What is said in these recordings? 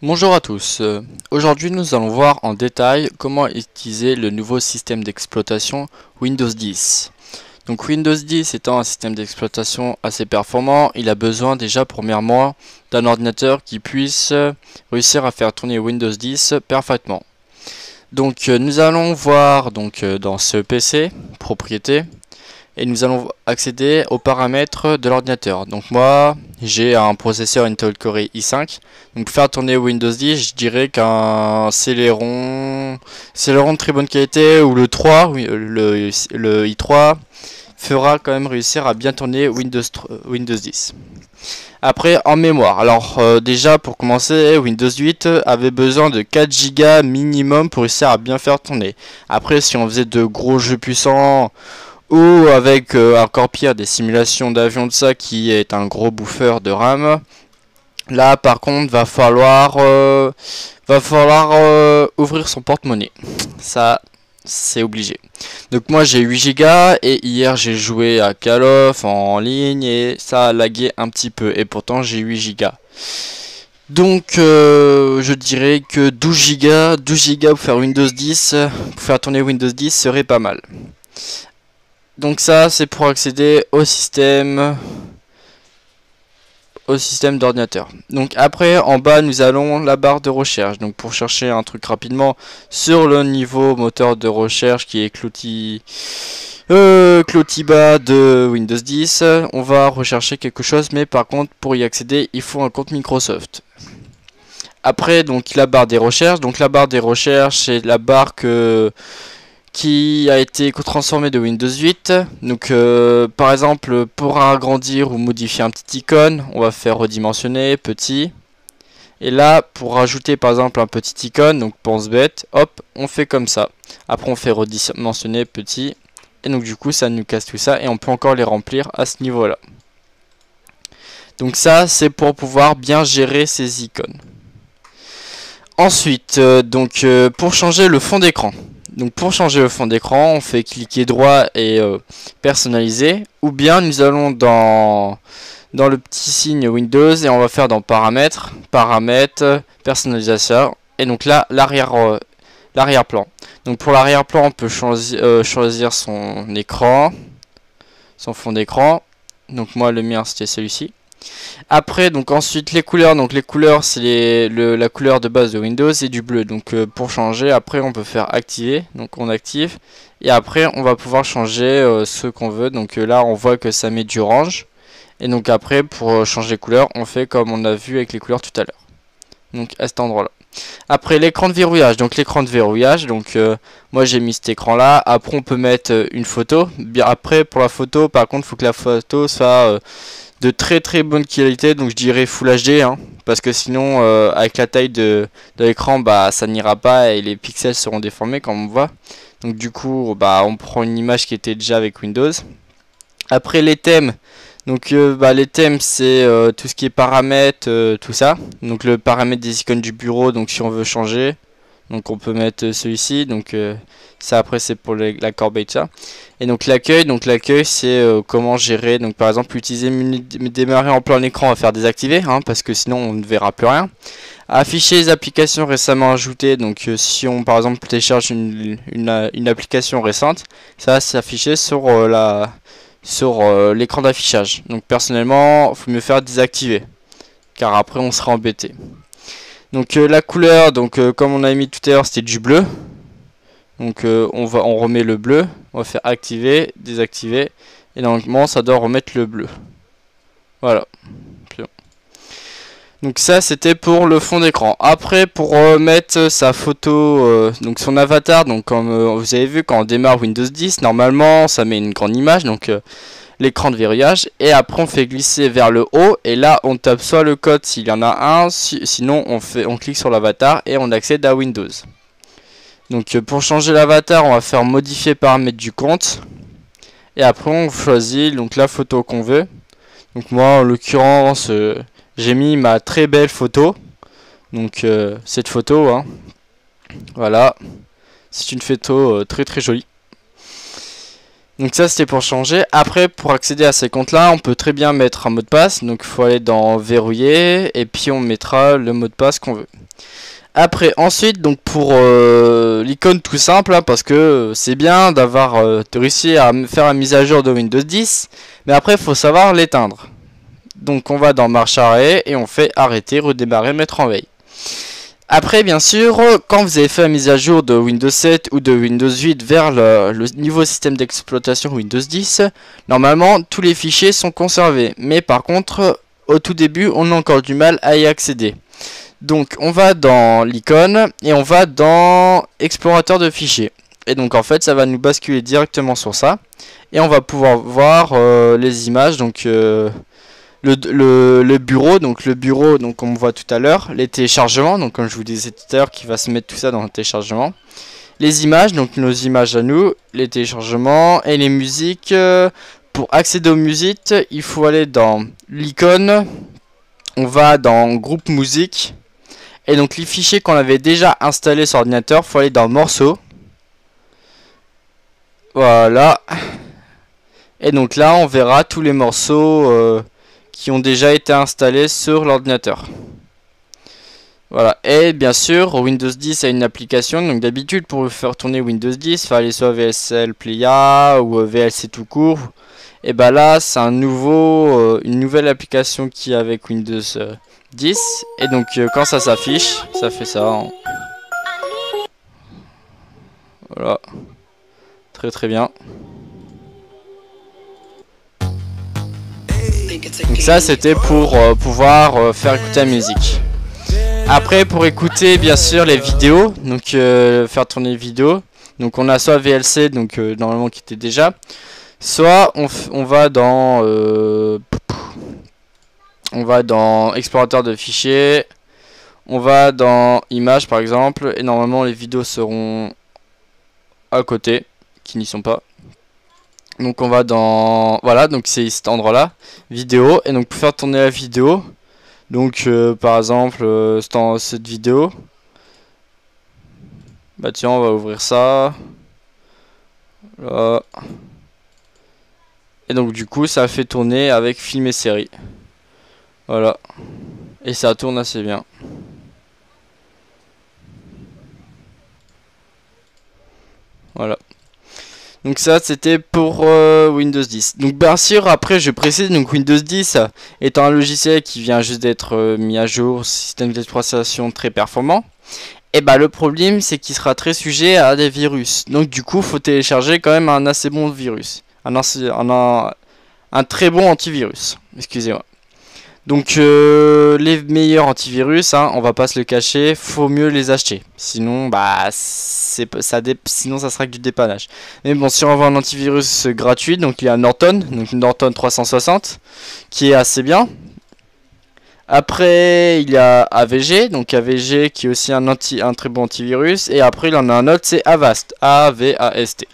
Bonjour à tous, aujourd'hui nous allons voir en détail comment utiliser le nouveau système d'exploitation Windows 10. Donc Windows 10 étant un système d'exploitation assez performant, il a besoin déjà premièrement d'un ordinateur qui puisse réussir à faire tourner Windows 10 parfaitement. Donc nous allons voir dans ce PC, propriété, et nous allons accéder aux paramètres de l'ordinateur. Donc moi j'ai un processeur Intel Core i5. Donc pour faire tourner Windows 10, je dirais qu'un Celeron de très bonne qualité ou le 3, oui, le i3 fera quand même réussir à bien tourner Windows 10. Après en mémoire, alors déjà pour commencer, Windows 8 avait besoin de 4 Go minimum pour réussir à bien faire tourner. Après si on faisait de gros jeux puissants ou avec encore pire des simulations d'avion de ça qui est un gros bouffeur de RAM, là par contre va falloir ouvrir son porte-monnaie. Ça c'est obligé. Donc moi j'ai 8 Go et hier j'ai joué à Call of en ligne et ça a lagué un petit peu et pourtant j'ai 8 Go. Donc je dirais que 12 Go pour faire Windows 10, pour faire tourner Windows 10 serait pas mal. Donc ça c'est pour accéder au système d'ordinateur. Donc après en bas nous allons la barre de recherche. Donc pour chercher un truc rapidement sur le niveau moteur de recherche qui est Clotiba de Windows 10, on va rechercher quelque chose, mais par contre pour y accéder il faut un compte Microsoft. Après donc la barre des recherches. Donc la barre des recherches c'est la barre qui a été transformé de Windows 8. Donc par exemple pour agrandir ou modifier un petit icône, on va faire redimensionner, petit. Et là pour rajouter par exemple un petit icône, donc pense bête, hop, on fait comme ça. Après on fait redimensionner, petit. Et donc du coup ça nous casse tout ça et on peut encore les remplir à ce niveau là. Donc ça c'est pour pouvoir bien gérer ces icônes. Ensuite pour changer le fond d'écran. Donc pour changer le fond d'écran, on fait cliquer droit et personnaliser. Ou bien nous allons dans le petit signe Windows et on va faire dans paramètres, personnalisation. Et donc là, l'arrière-plan. Donc pour l'arrière-plan, on peut choisir son écran, son fond d'écran. Donc moi, le mien, c'était celui-ci. Après donc ensuite les couleurs, donc les couleurs c'est la couleur de base de Windows et du bleu. Donc pour changer après on peut faire activer, donc on active et après on va pouvoir changer ce qu'on veut. Donc là on voit que ça met du orange et donc après pour changer les couleurs on fait comme on a vu avec les couleurs tout à l'heure, donc à cet endroit là. Après l'écran de verrouillage, donc l'écran de verrouillage, donc moi j'ai mis cet écran là. Après on peut mettre une photo. Bien après pour la photo par contre il faut que la photo soit de très bonne qualité, donc je dirais Full HD hein, parce que sinon avec la taille de l'écran bah ça n'ira pas et les pixels seront déformés comme on voit. Donc du coup bah on prend une image qui était déjà avec Windows. Après les thèmes, donc les thèmes c'est tout ce qui est paramètres, tout ça. Donc le paramètre des icônes du bureau, donc si on veut changer, donc on peut mettre celui-ci, donc ça après c'est pour la corbeille ça. Et donc l'accueil c'est comment gérer, donc par exemple utiliser démarrer en plein écran, on va faire désactiver hein, parce que sinon on ne verra plus rien. Afficher les applications récemment ajoutées, donc si on par exemple télécharge une application récente, ça va s'afficher sur l'écran d'affichage. Donc personnellement il faut mieux faire désactiver car après on sera embêté. Donc la couleur, donc comme on a mis tout à l'heure c'était du bleu. Donc on remet le bleu, on va faire activer, désactiver, et normalement ça doit remettre le bleu. Voilà. Donc ça c'était pour le fond d'écran. Après pour mettre sa photo, donc son avatar, donc comme vous avez vu quand on démarre Windows 10, normalement ça met une grande image, donc l'écran de verrouillage, et après on fait glisser vers le haut, et là on tape soit le code s'il y en a un, sinon on clique sur l'avatar et on accède à Windows. Donc pour changer l'avatar, on va faire modifier paramètres du compte. Et après on choisit donc la photo qu'on veut. Donc moi en l'occurrence j'ai mis ma très belle photo. Donc cette photo hein. Voilà. C'est une photo très très jolie. Donc ça c'était pour changer. Après pour accéder à ces comptes là on peut très bien mettre un mot de passe. Donc il faut aller dans verrouiller et puis on mettra le mot de passe qu'on veut. Après ensuite donc pour l'icône tout simple hein, parce que c'est bien d'avoir réussi à faire la mise à jour de Windows 10. Mais après il faut savoir l'éteindre. Donc on va dans marche arrêt et on fait arrêter, redémarrer, mettre en veille. Après bien sûr, quand vous avez fait la mise à jour de Windows 7 ou de Windows 8 vers le niveau système d'exploitation Windows 10, normalement tous les fichiers sont conservés. Mais par contre, au tout début, on a encore du mal à y accéder. Donc on va dans l'icône et on va dans explorateur de fichiers. Et donc en fait ça va nous basculer directement sur ça. Et on va pouvoir voir les images, donc le bureau, donc comme on voit tout à l'heure, les téléchargements, donc comme je vous disais tout à l'heure, qui va se mettre tout ça dans le téléchargement. Les images, donc nos images à nous, les téléchargements et les musiques. Pour accéder aux musiques, il faut aller dans l'icône, on va dans groupe musique. Et donc les fichiers qu'on avait déjà installés sur ordinateur, il faut aller dans morceaux. Voilà. Et donc là on verra tous les morceaux qui ont déjà été installés sur l'ordinateur. Voilà. Et bien sûr Windows 10 a une application. Donc d'habitude pour faire tourner Windows 10, il fallait soit VLC Playa ou VLC tout court. Et bah là c'est une nouvelle application qui est avec Windows 10. Et donc quand ça s'affiche, ça fait ça hein. Voilà. Très très bien. Donc ça c'était pour pouvoir faire écouter la musique. Après pour écouter bien sûr les vidéos, donc faire tourner les vidéos. Donc on a soit VLC, donc normalement qui était déjà, soit on va dans explorateur de fichiers, on va dans images par exemple, et normalement les vidéos seront à côté, qui n'y sont pas. Donc on va dans, voilà, donc c'est cet endroit là, vidéo, et donc pour faire tourner la vidéo, donc par exemple cette vidéo, bah tiens on va ouvrir ça, là. Et donc du coup ça fait tourner avec film et série, voilà, et ça tourne assez bien. Voilà. Donc ça c'était pour Windows 10. Donc bien sûr après je précise, donc Windows 10 étant un logiciel qui vient juste d'être mis à jour, système d'exploitation très performant. Et bah le problème c'est qu'il sera très sujet à des virus. Donc du coup faut télécharger quand même un assez bon virus. Un très bon antivirus. Excusez-moi. Donc les meilleurs antivirus, hein, on va pas se le cacher, faut mieux les acheter. Sinon bah sinon ça sera que du dépannage. Mais bon, si on veut un antivirus gratuit, donc il y a Norton, donc Norton 360 qui est assez bien. Après il y a AVG, donc AVG qui est aussi un très bon antivirus. Et après il en a un autre, c'est Avast, A-V-A-S-T.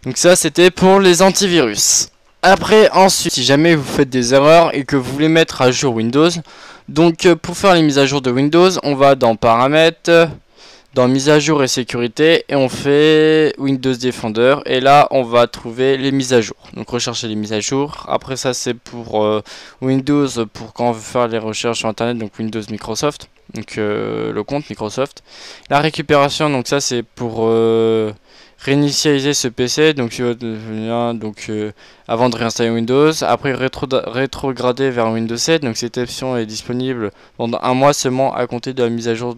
Donc ça c'était pour les antivirus. Après ensuite, si jamais vous faites des erreurs et que vous voulez mettre à jour Windows, donc pour faire les mises à jour de Windows, on va dans paramètres, dans mise à jour et sécurité, et on fait Windows Defender, et là on va trouver les mises à jour. Donc rechercher les mises à jour. Après ça c'est pour Windows, pour quand on veut faire les recherches sur internet, donc Windows Microsoft, donc le compte Microsoft. La récupération, donc ça c'est pour réinitialiser ce PC, donc avant de réinstaller Windows. Après rétrograder vers Windows 7, donc cette option est disponible pendant un mois seulement à compter de la mise à jour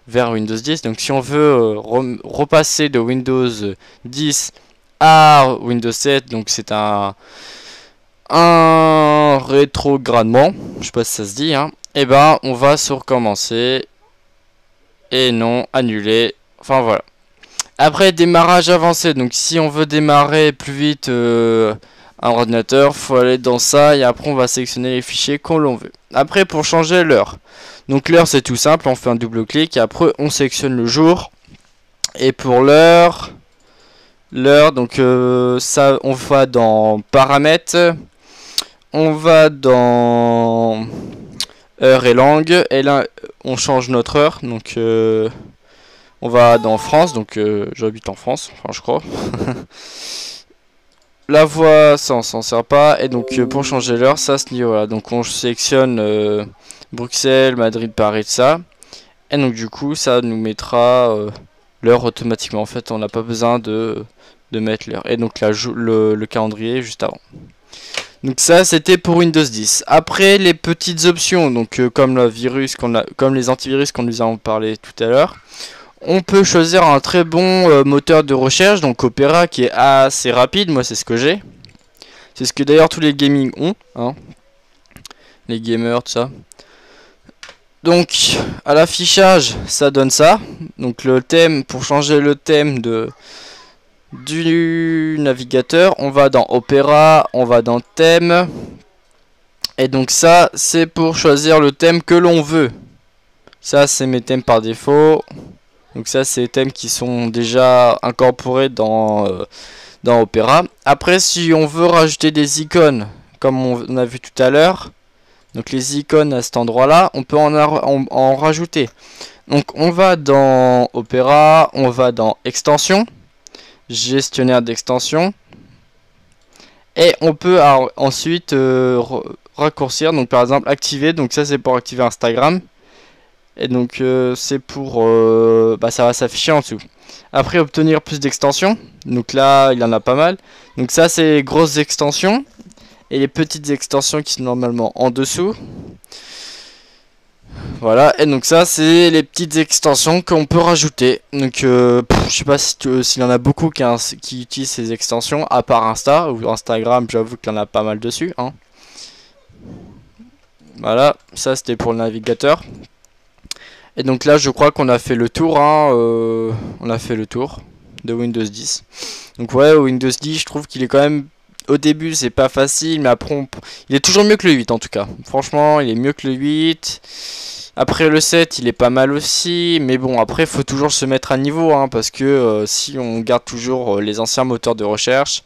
vers Windows 10. Donc si on veut repasser de Windows 10 à Windows 7, donc c'est un rétrogradement, je sais pas si ça se dit, hein. Et ben on va sur commencer et non annuler, enfin voilà. Après démarrage avancé, donc si on veut démarrer plus vite un ordinateur, faut aller dans ça et après on va sélectionner les fichiers qu'on l'on veut. Après pour changer l'heure, donc l'heure c'est tout simple, on fait un double clic et après on sélectionne le jour. Et pour l'heure donc ça on va dans paramètres, on va dans heure et langue, et là on change notre heure, donc On va dans France, donc j'habite en France, enfin je crois. La voix, ça on s'en sert pas. Et donc pour changer l'heure, ça à ce niveau-là. Donc on sélectionne Bruxelles, Madrid, Paris, ça. Et donc du coup, ça nous mettra l'heure automatiquement. En fait, on n'a pas besoin de mettre l'heure. Et donc là, le calendrier juste avant. Donc ça, c'était pour Windows 10. Après, les petites options, donc comme les antivirus qu'on nous a parlé tout à l'heure. On peut choisir un très bon moteur de recherche, donc Opera, qui est assez rapide. Moi, c'est ce que j'ai. C'est ce que d'ailleurs tous les gaming ont, hein. Les gamers, tout ça. Donc, à l'affichage, ça donne ça. Donc, le thème, pour changer le thème du navigateur, on va dans Opera, on va dans thème. Et donc, ça, c'est pour choisir le thème que l'on veut. Ça, c'est mes thèmes par défaut. Donc ça, c'est les thèmes qui sont déjà incorporés dans Opera. Après, si on veut rajouter des icônes, comme on a vu tout à l'heure, donc les icônes à cet endroit-là, on peut en rajouter. Donc on va dans Opera, on va dans Extensions, gestionnaire d'extensions, et on peut ensuite raccourcir. Donc par exemple activer. Donc ça, c'est pour activer Instagram. Et donc c'est pour ça va s'afficher en dessous. Après, obtenir plus d'extensions. Donc là, il y en a pas mal. Donc ça, c'est les grosses extensions. Et les petites extensions qui sont normalement en dessous. Voilà. Et donc ça, c'est les petites extensions qu'on peut rajouter. Donc je sais pas s'il y en a beaucoup qui utilisent ces extensions. À part Insta ou Instagram, j'avoue qu'il y en a pas mal dessus, hein. Voilà. Ça, c'était pour le navigateur. Et donc là, je crois qu'on a fait le tour, hein, on a fait le tour de Windows 10. Donc ouais, Windows 10, je trouve qu'il est quand même, au début, c'est pas facile, mais après, il est toujours mieux que le 8 en tout cas. Franchement, il est mieux que le 8. Après le 7, il est pas mal aussi, mais bon, après, il faut toujours se mettre à niveau, hein, parce que si on garde toujours les anciens moteurs de recherche,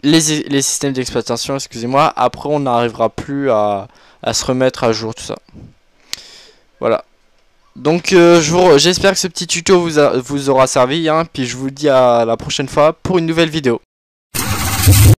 les systèmes d'exploitation, excusez-moi, après, on n'arrivera plus à se remettre à jour, tout ça. Voilà. Donc j'espère que ce petit tuto vous aura servi, hein, puis je vous dis à la prochaine fois pour une nouvelle vidéo.